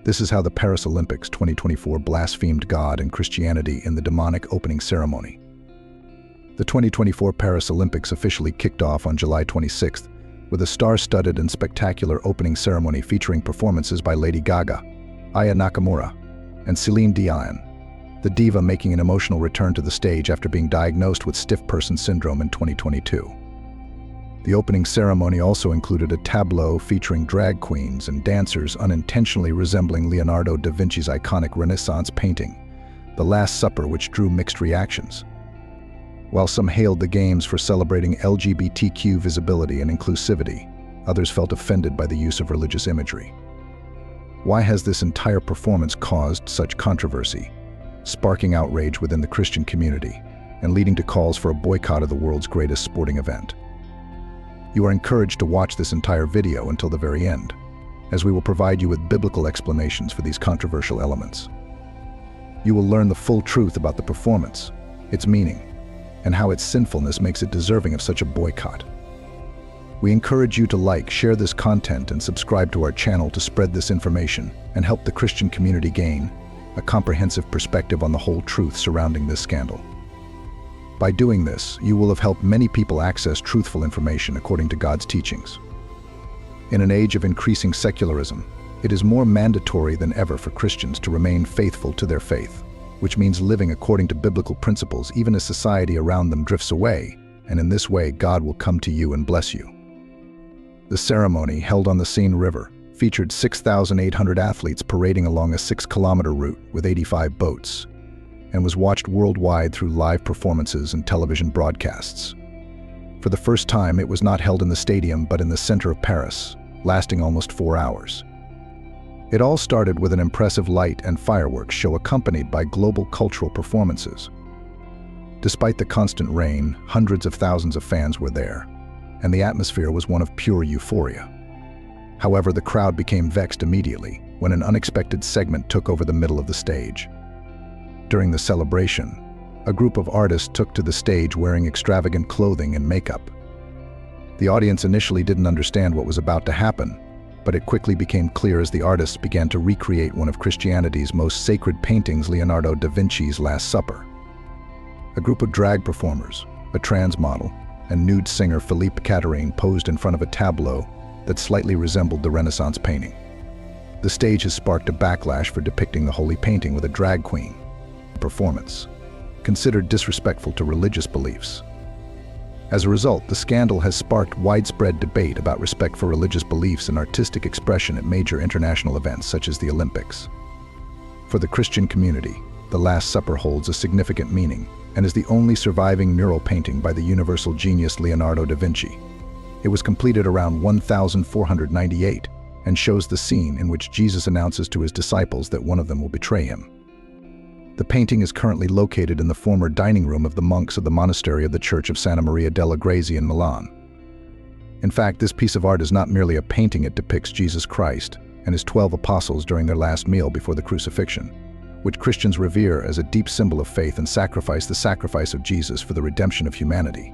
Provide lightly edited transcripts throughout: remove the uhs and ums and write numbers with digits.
This is how the Paris Olympics 2024 blasphemed God and Christianity in the demonic opening ceremony. The 2024 Paris Olympics officially kicked off on July 26th with a star-studded and spectacular opening ceremony featuring performances by Lady Gaga, Nakamura, and Céline Dion, the diva making an emotional return to the stage after being diagnosed with stiff person syndrome in 2022. The opening ceremony also included a tableau featuring drag queens and dancers unintentionally resembling Leonardo da Vinci's iconic Renaissance painting, The Last Supper, which drew mixed reactions. While some hailed the games for celebrating LGBTQ visibility and inclusivity, others felt offended by the use of religious imagery. Why has this entire performance caused such controversy, sparking outrage within the Christian community and leading to calls for a boycott of the world's greatest sporting event? You are encouraged to watch this entire video until the very end, as we will provide you with biblical explanations for these controversial elements. You will learn the full truth about the performance, its meaning, and how its sinfulness makes it deserving of such a boycott. We encourage you to like, share this content, and subscribe to our channel to spread this information and help the Christian community gain a comprehensive perspective on the whole truth surrounding this scandal. By doing this, you will have helped many people access truthful information according to God's teachings. In an age of increasing secularism, it is more mandatory than ever for Christians to remain faithful to their faith, which means living according to biblical principles even as society around them drifts away, and in this way God will come to you and bless you. The ceremony, held on the Seine River, featured 6,800 athletes parading along a 6-kilometer route with 85 boats, and was watched worldwide through live performances and television broadcasts. For the first time, it was not held in the stadium but in the center of Paris, lasting almost 4 hours. It all started with an impressive light and fireworks show accompanied by global cultural performances. Despite the constant rain, hundreds of thousands of fans were there, and the atmosphere was one of pure euphoria. However, the crowd became vexed immediately when an unexpected segment took over the middle of the stage. During the celebration, a group of artists took to the stage wearing extravagant clothing and makeup. The audience initially didn't understand what was about to happen, but it quickly became clear as the artists began to recreate one of Christianity's most sacred paintings, Leonardo da Vinci's Last Supper. A group of drag performers, a trans model, and nude singer Philippe Catherine posed in front of a tableau that slightly resembled the Renaissance painting. The stage has sparked a backlash for depicting the holy painting with a drag queen performance, considered disrespectful to religious beliefs. As a result, the scandal has sparked widespread debate about respect for religious beliefs and artistic expression at major international events such as the Olympics. For the Christian community, the Last Supper holds a significant meaning and is the only surviving mural painting by the universal genius Leonardo da Vinci. It was completed around 1498 and shows the scene in which Jesus announces to his disciples that one of them will betray him. The painting is currently located in the former dining room of the monks of the monastery of the Church of Santa Maria delle Grazie in Milan. In fact, this piece of art is not merely a painting, it depicts Jesus Christ and his 12 apostles during their last meal before the crucifixion, which Christians revere as a deep symbol of faith and sacrifice, the sacrifice of Jesus for the redemption of humanity.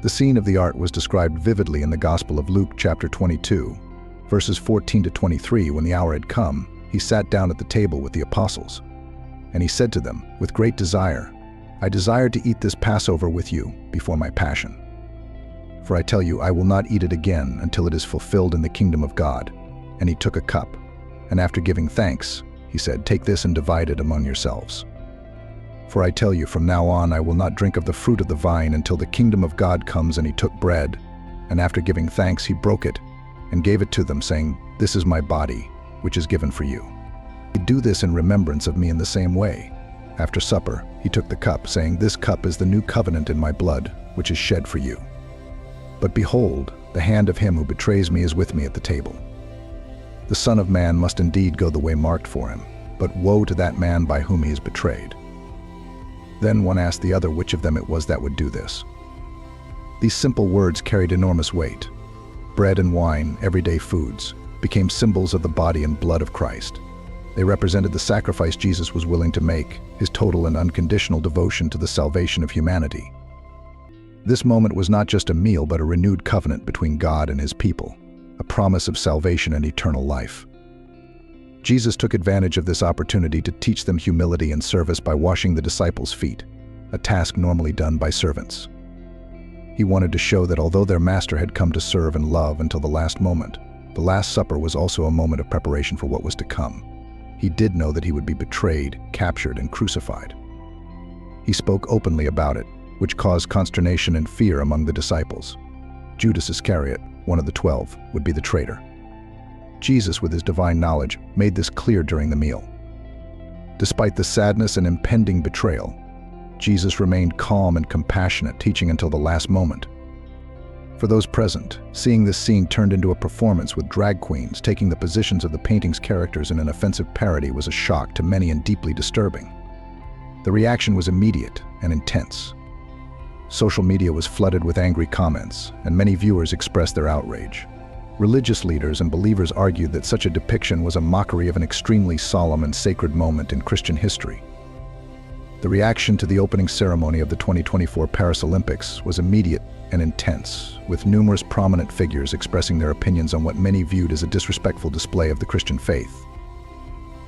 The scene of the art was described vividly in the Gospel of Luke chapter 22, verses 14 to 23. When the hour had come, he sat down at the table with the apostles. And he said to them, "With great desire, I desire to eat this Passover with you before my passion. For I tell you, I will not eat it again until it is fulfilled in the kingdom of God." And he took a cup, and after giving thanks, he said, "Take this and divide it among yourselves. For I tell you, from now on I will not drink of the fruit of the vine until the kingdom of God comes." And he took bread, and after giving thanks, he broke it and gave it to them, saying, "This is my body, which is given for you. Do this in remembrance of me." In the same way, after supper, he took the cup, saying, "This cup is the new covenant in my blood, which is shed for you. But behold, the hand of him who betrays me is with me at the table. The Son of Man must indeed go the way marked for him, but woe to that man by whom he is betrayed." Then one asked the other which of them it was that would do this. These simple words carried enormous weight. Bread and wine, everyday foods, became symbols of the body and blood of Christ. They represented the sacrifice Jesus was willing to make, his total and unconditional devotion to the salvation of humanity. This moment was not just a meal, but a renewed covenant between God and his people, a promise of salvation and eternal life. Jesus took advantage of this opportunity to teach them humility and service by washing the disciples' feet, a task normally done by servants. He wanted to show that although their master had come to serve and love until the last moment, the Last Supper was also a moment of preparation for what was to come. He did know that he would be betrayed, captured, and crucified. He spoke openly about it, which caused consternation and fear among the disciples. Judas Iscariot, one of the 12, would be the traitor. Jesus, with his divine knowledge, made this clear during the meal. Despite the sadness and impending betrayal, Jesus remained calm and compassionate, teaching until the last moment. For those present, seeing this scene turned into a performance with drag queens taking the positions of the painting's characters in an offensive parody was a shock to many and deeply disturbing. The reaction was immediate and intense. Social media was flooded with angry comments, and many viewers expressed their outrage. Religious leaders and believers argued that such a depiction was a mockery of an extremely solemn and sacred moment in Christian history. The reaction to the opening ceremony of the 2024 Paris Olympics was immediate and intense, with numerous prominent figures expressing their opinions on what many viewed as a disrespectful display of the Christian faith.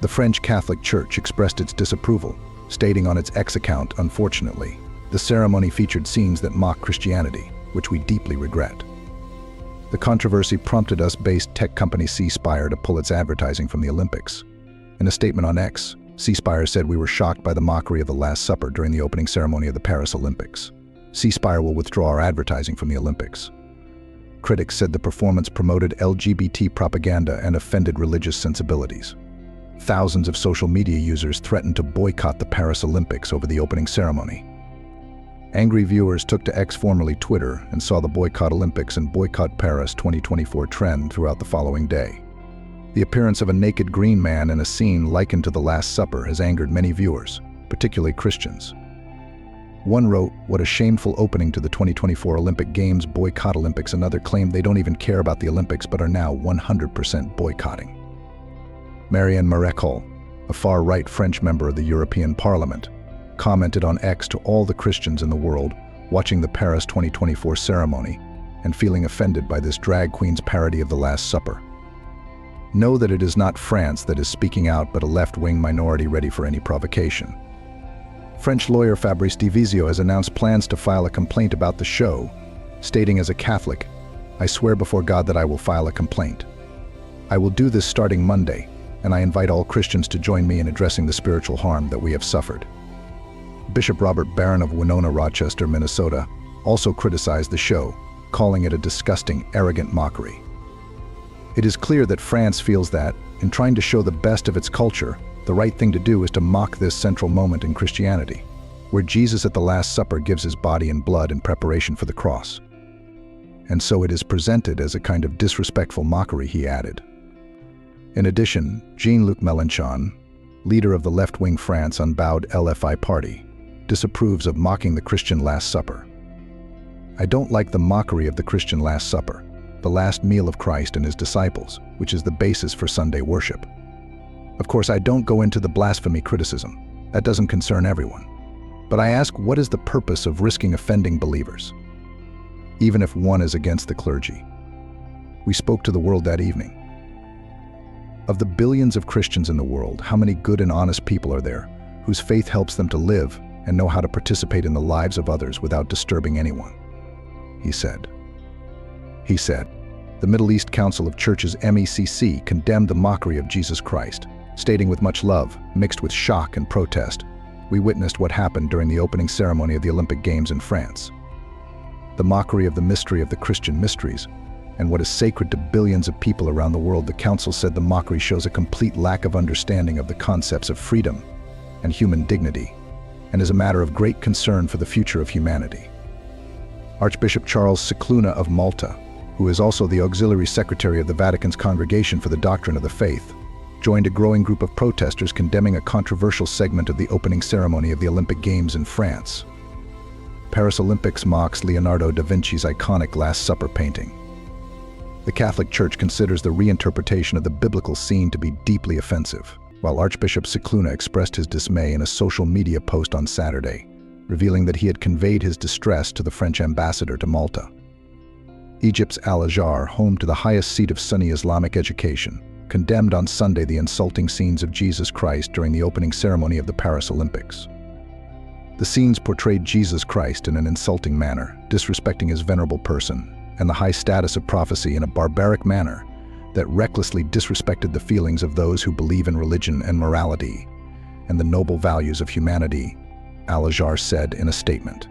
The French Catholic Church expressed its disapproval, stating on its X account, "Unfortunately, the ceremony featured scenes that mock Christianity, which we deeply regret." The controversy prompted US-based tech company C-Spire to pull its advertising from the Olympics. In a statement on X, C-Spire said, "We were shocked by the mockery of the Last Supper during the opening ceremony of the Paris Olympics. C-Spire will withdraw our advertising from the Olympics." Critics said the performance promoted LGBT propaganda and offended religious sensibilities. Thousands of social media users threatened to boycott the Paris Olympics over the opening ceremony. Angry viewers took to X, formerly Twitter, and saw the Boycott Olympics and Boycott Paris 2024 trend throughout the following day. The appearance of a naked green man in a scene likened to the Last Supper has angered many viewers, particularly Christians. One wrote, "What a shameful opening to the 2024 Olympic Games, boycott Olympics." Another claimed they don't even care about the Olympics but are now 100% boycotting. Marianne Maréchal, a far-right French member of the European Parliament, commented on X, "To all the Christians in the world watching the Paris 2024 ceremony and feeling offended by this drag queen's parody of the Last Supper, know that it is not France that is speaking out but a left-wing minority ready for any provocation." French lawyer Fabrice Divisio has announced plans to file a complaint about the show, stating, "As a Catholic, I swear before God that I will file a complaint. I will do this starting Monday, and I invite all Christians to join me in addressing the spiritual harm that we have suffered." Bishop Robert Barron of Winona, Rochester, Minnesota, also criticized the show, calling it a disgusting, arrogant mockery. It is clear that France feels that, in trying to show the best of its culture, the right thing to do is to mock this central moment in Christianity, where Jesus at the Last Supper gives his body and blood in preparation for the cross. And so it is presented as a kind of disrespectful mockery, he added. In addition, Jean-Luc Mélenchon, leader of the left-wing France unbowed LFI party, disapproves of mocking the Christian Last Supper. "I don't like the mockery of the Christian Last Supper, the last meal of Christ and his disciples, which is the basis for Sunday worship. Of course, I don't go into the blasphemy criticism. That doesn't concern everyone. But I ask, what is the purpose of risking offending believers, even if one is against the clergy?" We spoke to the world that evening. Of the billions of Christians in the world, how many good and honest people are there whose faith helps them to live and know how to participate in the lives of others without disturbing anyone? He said. The Middle East Council of Churches MECC condemned the mockery of Jesus Christ, stating, "With much love, mixed with shock and protest, we witnessed what happened during the opening ceremony of the Olympic Games in France. The mockery of the mystery of the Christian mysteries, and what is sacred to billions of people around the world." The council said the mockery shows a complete lack of understanding of the concepts of freedom and human dignity, and is a matter of great concern for the future of humanity. Archbishop Charles Scicluna of Malta, who is also the Auxiliary Secretary of the Vatican's Congregation for the Doctrine of the Faith, joined a growing group of protesters condemning a controversial segment of the opening ceremony of the Olympic Games in France. Paris Olympics mocks Leonardo da Vinci's iconic Last Supper painting. The Catholic Church considers the reinterpretation of the biblical scene to be deeply offensive, while Archbishop Scicluna expressed his dismay in a social media post on Saturday, revealing that he had conveyed his distress to the French ambassador to Malta. Egypt's Al-Azhar, home to the highest seat of Sunni Islamic education, condemned on Sunday the insulting scenes of Jesus Christ during the opening ceremony of the Paris Olympics. The scenes portrayed Jesus Christ in an insulting manner, disrespecting his venerable person and the high status of prophecy in a barbaric manner that recklessly disrespected the feelings of those who believe in religion and morality and the noble values of humanity, Al-Azhar said in a statement.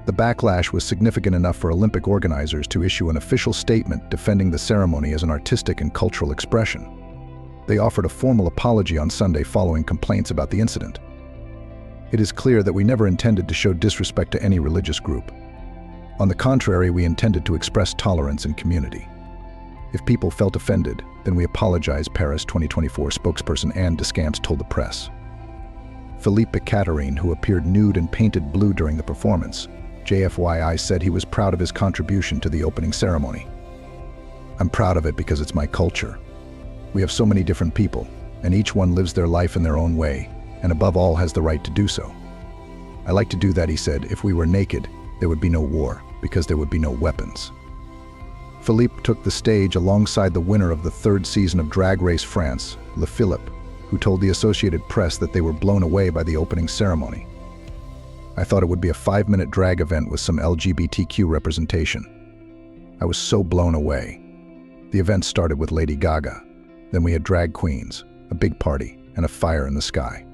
The backlash was significant enough for Olympic organizers to issue an official statement defending the ceremony as an artistic and cultural expression. They offered a formal apology on Sunday following complaints about the incident. It is clear that we never intended to show disrespect to any religious group. On the contrary, we intended to express tolerance and community. If people felt offended, then we apologize, Paris 2024 spokesperson Anne Descamps told the press. Philippe Catherine, who appeared nude and painted blue during the performance, JFYI said he was proud of his contribution to the opening ceremony. I'm proud of it because it's my culture. We have so many different people, and each one lives their life in their own way, and above all has the right to do so. I like to do that, he said. If we were naked, there would be no war, because there would be no weapons. Philippe took the stage alongside the winner of the third season of Drag Race France, Le Philippe, who told the Associated Press that they were blown away by the opening ceremony. I thought it would be a 5-minute drag event with some LGBTQ representation. I was so blown away. The event started with Lady Gaga. Then we had drag queens, a big party, and a fire in the sky.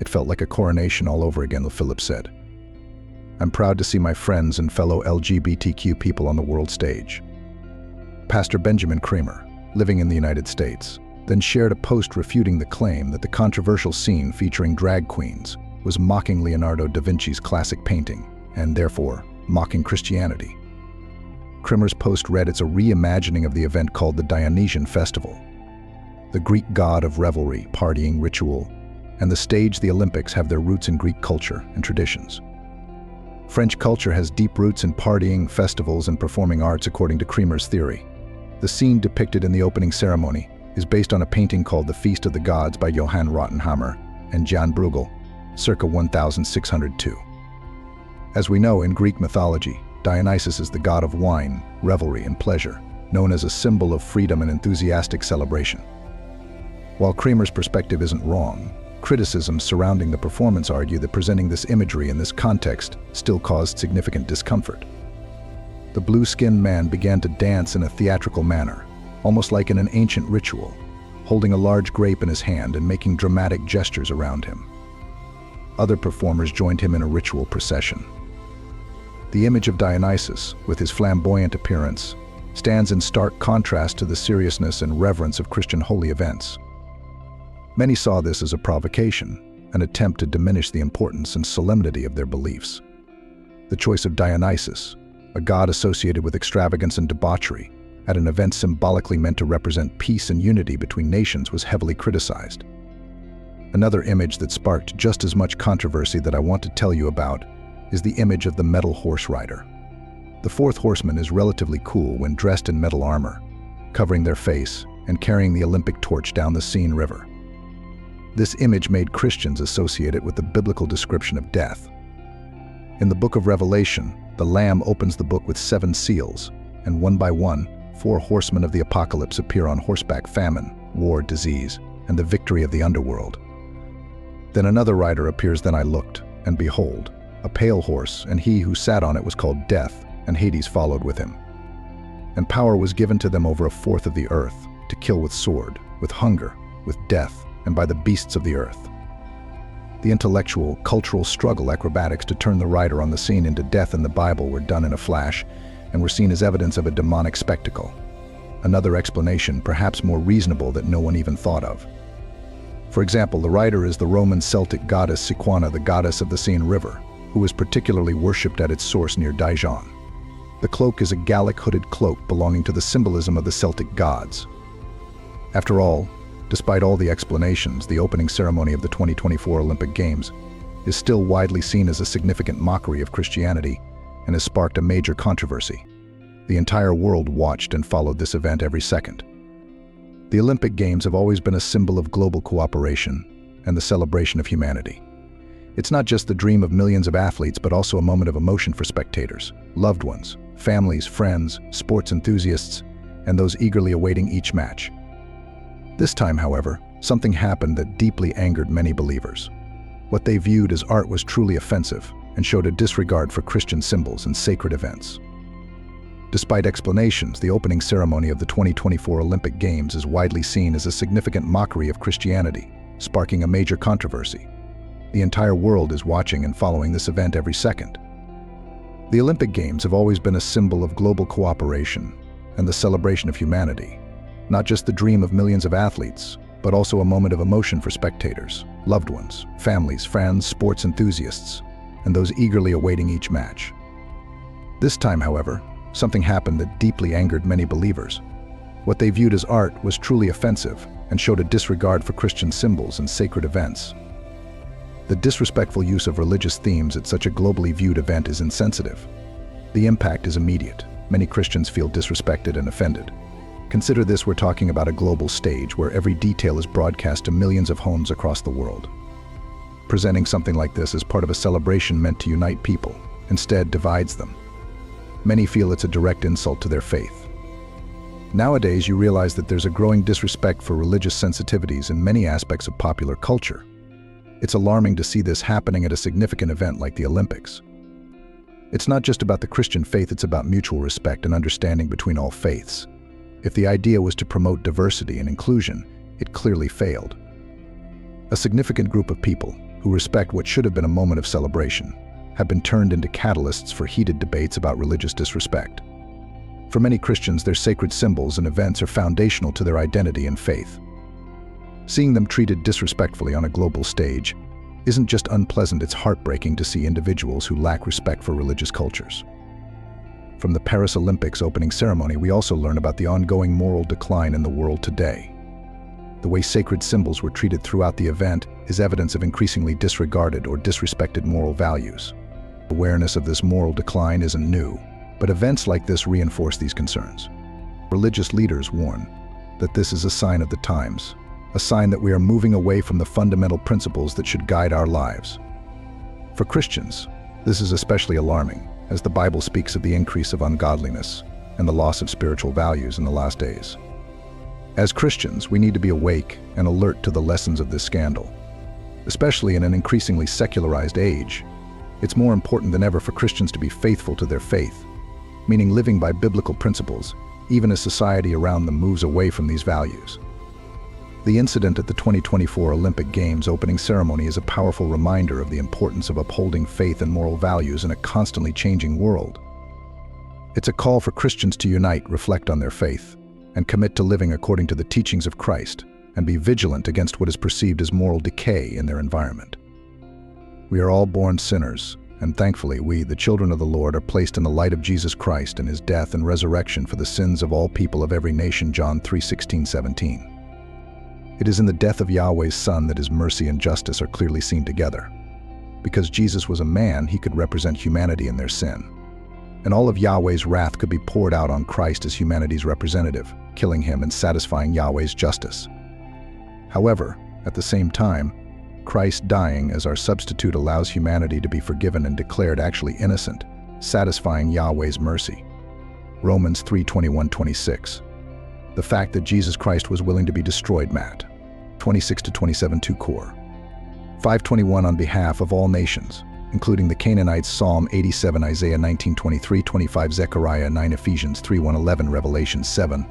It felt like a coronation all over again, Philip said. I'm proud to see my friends and fellow LGBTQ people on the world stage. Pastor Benjamin Kramer, living in the United States, then shared a post refuting the claim that the controversial scene featuring drag queens was mocking Leonardo da Vinci's classic painting, and therefore mocking Christianity. Kramer's post read it's a reimagining of the event called the Dionysian Festival. The Greek god of revelry, partying, ritual, and the stage the Olympics have their roots in Greek culture and traditions. French culture has deep roots in partying, festivals, and performing arts according to Kramer's theory. The scene depicted in the opening ceremony is based on a painting called The Feast of the Gods by Johann Rottenhammer and Jan Bruegel, circa 1602. As we know, in Greek mythology, Dionysus is the god of wine, revelry, and pleasure, known as a symbol of freedom and enthusiastic celebration. While Kramer's perspective isn't wrong, criticisms surrounding the performance argue that presenting this imagery in this context still caused significant discomfort. The blue-skinned man began to dance in a theatrical manner, almost like in an ancient ritual, holding a large grape in his hand and making dramatic gestures around him. Other performers joined him in a ritual procession. The image of Dionysus, with his flamboyant appearance, stands in stark contrast to the seriousness and reverence of Christian holy events. Many saw this as a provocation, an attempt to diminish the importance and solemnity of their beliefs. The choice of Dionysus, a god associated with extravagance and debauchery, at an event symbolically meant to represent peace and unity between nations, was heavily criticized. Another image that sparked just as much controversy that I want to tell you about is the image of the metal horse rider. The fourth horseman is relatively cool when dressed in metal armor, covering their face and carrying the Olympic torch down the Seine River. This image made Christians associate it with the biblical description of death. In the book of Revelation, the Lamb opens the book with 7 seals, and one by one, 4 horsemen of the apocalypse appear on horseback: famine, war, disease, and the victory of the underworld. Then another rider appears. Then I looked, and behold, a pale horse, and he who sat on it was called Death, and Hades followed with him. And power was given to them over 1/4 of the earth, to kill with sword, with hunger, with death, and by the beasts of the earth. The intellectual, cultural struggle acrobatics to turn the rider on the scene into death in the Bible were done in a flash, and were seen as evidence of a demonic spectacle. Another explanation, perhaps more reasonable, that no one even thought of. For example, the rider is the Roman Celtic goddess Sequana, the goddess of the Seine River, who was particularly worshipped at its source near Dijon. The cloak is a Gallic hooded cloak belonging to the symbolism of the Celtic gods. After all, despite all the explanations, the opening ceremony of the 2024 Olympic Games is still widely seen as a significant mockery of Christianity and has sparked a major controversy. The entire world watched and followed this event every second. The Olympic Games have always been a symbol of global cooperation and the celebration of humanity. It's not just the dream of millions of athletes, but also a moment of emotion for spectators, loved ones, families, friends, sports enthusiasts, and those eagerly awaiting each match. This time, however, something happened that deeply angered many believers. What they viewed as art was truly offensive and showed a disregard for Christian symbols and sacred events. Despite explanations, the opening ceremony of the 2024 Olympic Games is widely seen as a significant mockery of Christianity, sparking a major controversy. The entire world is watching and following this event every second. The Olympic Games have always been a symbol of global cooperation and the celebration of humanity, not just the dream of millions of athletes, but also a moment of emotion for spectators, loved ones, families, friends, sports enthusiasts, and those eagerly awaiting each match. This time, however, something happened that deeply angered many believers. What they viewed as art was truly offensive and showed a disregard for Christian symbols and sacred events. The disrespectful use of religious themes at such a globally viewed event is insensitive. The impact is immediate. Many Christians feel disrespected and offended. Consider this: we're talking about a global stage where every detail is broadcast to millions of homes across the world. Presenting something like this as part of a celebration meant to unite people instead divides them. Many feel it's a direct insult to their faith. Nowadays, you realize that there's a growing disrespect for religious sensitivities in many aspects of popular culture. It's alarming to see this happening at a significant event like the Olympics. It's not just about the Christian faith, it's about mutual respect and understanding between all faiths. If the idea was to promote diversity and inclusion, it clearly failed. A significant group of people who respect what should have been a moment of celebration have been turned into catalysts for heated debates about religious disrespect. For many Christians, their sacred symbols and events are foundational to their identity and faith. Seeing them treated disrespectfully on a global stage isn't just unpleasant, it's heartbreaking to see individuals who lack respect for religious cultures. From the Paris Olympics opening ceremony, we also learn about the ongoing moral decline in the world today. The way sacred symbols were treated throughout the event is evidence of increasingly disregarded or disrespected moral values. Awareness of this moral decline isn't new, but events like this reinforce these concerns. Religious leaders warn that this is a sign of the times, a sign that we are moving away from the fundamental principles that should guide our lives. For Christians, this is especially alarming, as the Bible speaks of the increase of ungodliness and the loss of spiritual values in the last days. As Christians, we need to be awake and alert to the lessons of this scandal. Especially in an increasingly secularized age, it's more important than ever for Christians to be faithful to their faith, meaning living by biblical principles, even as society around them moves away from these values. The incident at the 2024 Olympic Games opening ceremony is a powerful reminder of the importance of upholding faith and moral values in a constantly changing world. It's a call for Christians to unite, reflect on their faith, and commit to living according to the teachings of Christ, and be vigilant against what is perceived as moral decay in their environment. We are all born sinners, and thankfully we, the children of the Lord, are placed in the light of Jesus Christ and his death and resurrection for the sins of all people of every nation, John 3:16-17. It is in the death of Yahweh's Son that his mercy and justice are clearly seen together. Because Jesus was a man, he could represent humanity in their sin. And all of Yahweh's wrath could be poured out on Christ as humanity's representative, killing him and satisfying Yahweh's justice. However, at the same time, Christ dying as our substitute allows humanity to be forgiven and declared actually innocent, satisfying Yahweh's mercy. Romans 3:21-26. The fact that Jesus Christ was willing to be destroyed, Matt. 26-27 2 Core. 5:21 on behalf of all nations, including the Canaanites, Psalm 87, Isaiah 19:23-25, Zechariah 9, Ephesians 3:1-11, Revelation 7,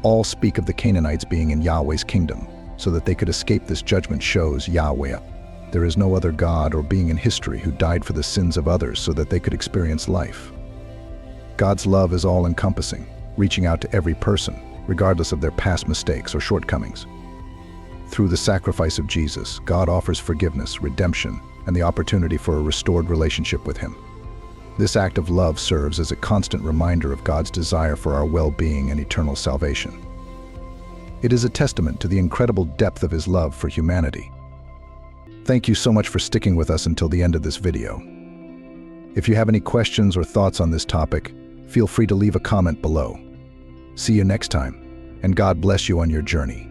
all speak of the Canaanites being in Yahweh's kingdom, so that they could escape this judgment shows Yahweh. There is no other God or being in history who died for the sins of others so that they could experience life. God's love is all-encompassing, reaching out to every person, regardless of their past mistakes or shortcomings. Through the sacrifice of Jesus, God offers forgiveness, redemption, and the opportunity for a restored relationship with him. This act of love serves as a constant reminder of God's desire for our well-being and eternal salvation. It is a testament to the incredible depth of his love for humanity. Thank you so much for sticking with us until the end of this video. If you have any questions or thoughts on this topic, feel free to leave a comment below. See you next time, and God bless you on your journey.